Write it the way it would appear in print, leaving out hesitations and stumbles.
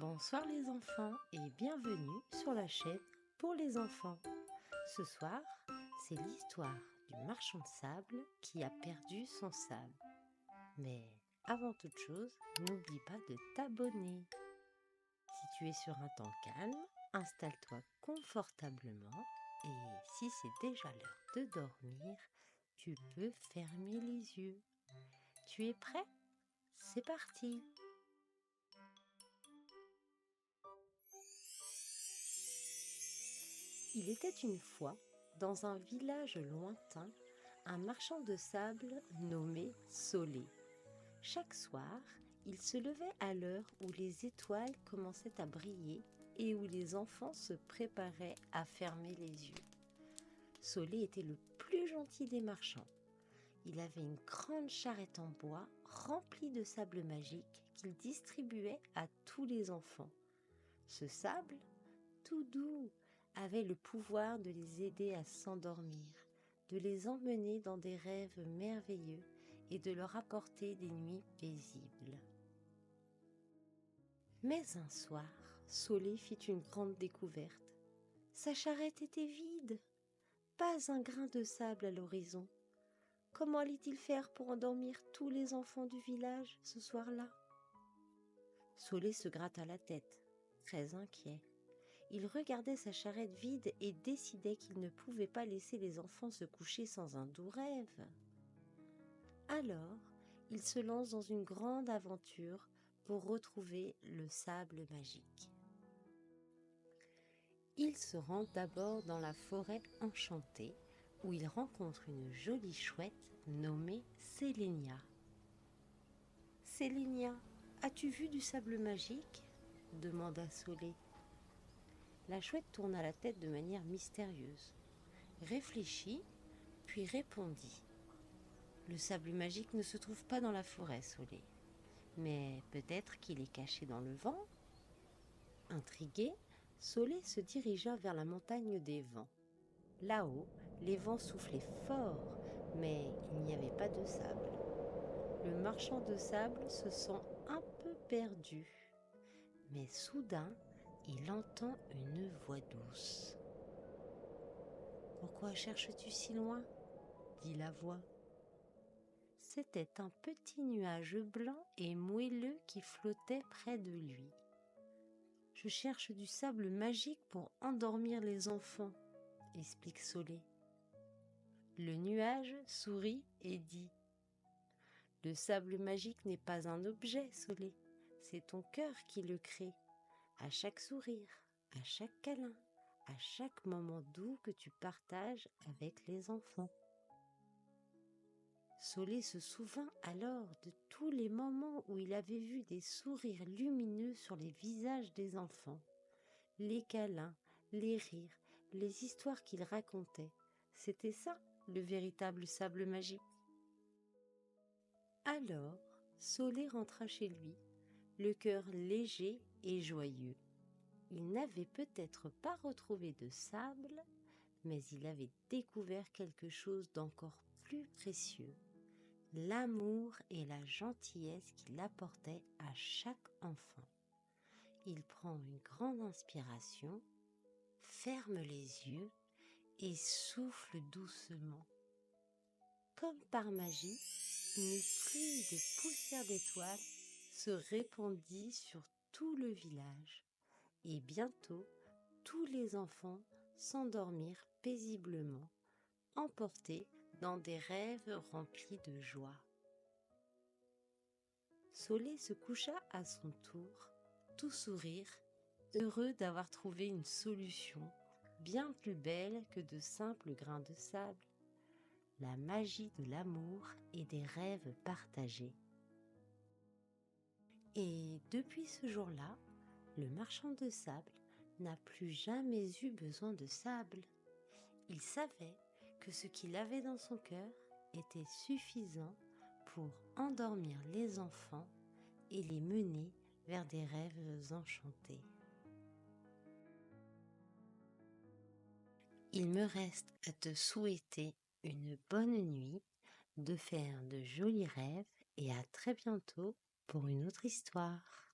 Bonsoir les enfants et bienvenue sur la chaîne pour les enfants. Ce soir, c'est l'histoire du marchand de sable qui a perdu son sable. Mais avant toute chose, n'oublie pas de t'abonner. Si tu es sur un temps calme, installe-toi confortablement et si c'est déjà l'heure de dormir, tu peux fermer les yeux. Tu es prêt? C'est parti! Il était une fois, dans un village lointain, un marchand de sable nommé Solé. Chaque soir, il se levait à l'heure où les étoiles commençaient à briller et où les enfants se préparaient à fermer les yeux. Solé était le plus gentil des marchands. Il avait une grande charrette en bois remplie de sable magique qu'il distribuait à tous les enfants. Ce sable, tout doux, avait le pouvoir de les aider à s'endormir, de les emmener dans des rêves merveilleux et de leur apporter des nuits paisibles. Mais un soir, Solé fit une grande découverte. Sa charrette était vide, pas un grain de sable à l'horizon. Comment allait-il faire pour endormir tous les enfants du village ce soir-là? Solé se gratta la tête, très inquiet. Il regardait sa charrette vide et décidait qu'il ne pouvait pas laisser les enfants se coucher sans un doux rêve. Alors, il se lance dans une grande aventure pour retrouver le sable magique. Il se rend d'abord dans la forêt enchantée où il rencontre une jolie chouette nommée Sélénia. « Sélénia, as-tu vu du sable magique ?» demanda Solé. La chouette tourna la tête de manière mystérieuse, réfléchit, puis répondit. « Le sable magique ne se trouve pas dans la forêt, Solé, mais peut-être qu'il est caché dans le vent. » Intrigué, Solé se dirigea vers la montagne des vents. Là-haut, les vents soufflaient fort, mais il n'y avait pas de sable. Le marchand de sable se sent un peu perdu, mais soudain, il entend une voix douce. « Pourquoi cherches-tu si loin ?» dit la voix. C'était un petit nuage blanc et moelleux qui flottait près de lui. « Je cherche du sable magique pour endormir les enfants, » explique Solé. Le nuage sourit et dit « Le sable magique n'est pas un objet, Solé, c'est ton cœur qui le crée. À chaque sourire, à chaque câlin, à chaque moment doux que tu partages avec les enfants. » Solé se souvint alors de tous les moments où il avait vu des sourires lumineux sur les visages des enfants, les câlins, les rires, les histoires qu'ils racontaient. C'était ça, le véritable sable magique. Alors, Solé rentra chez lui, le cœur léger et joyeux. Il n'avait peut-être pas retrouvé de sable, mais il avait découvert quelque chose d'encore plus précieux, l'amour et la gentillesse qu'il apportait à chaque enfant. Il prend une grande inspiration, ferme les yeux et souffle doucement. Comme par magie, une pluie de poussière d'étoiles se répandit sur tout le village et bientôt tous les enfants s'endormirent paisiblement, emportés dans des rêves remplis de joie. Solé se coucha à son tour, tout sourire, heureux d'avoir trouvé une solution bien plus belle que de simples grains de sable, la magie de l'amour et des rêves partagés. Et depuis ce jour-là, le marchand de sable n'a plus jamais eu besoin de sable. Il savait que ce qu'il avait dans son cœur était suffisant pour endormir les enfants et les mener vers des rêves enchantés. Il me reste à te souhaiter une bonne nuit, de faire de jolis rêves et à très bientôt pour une autre histoire.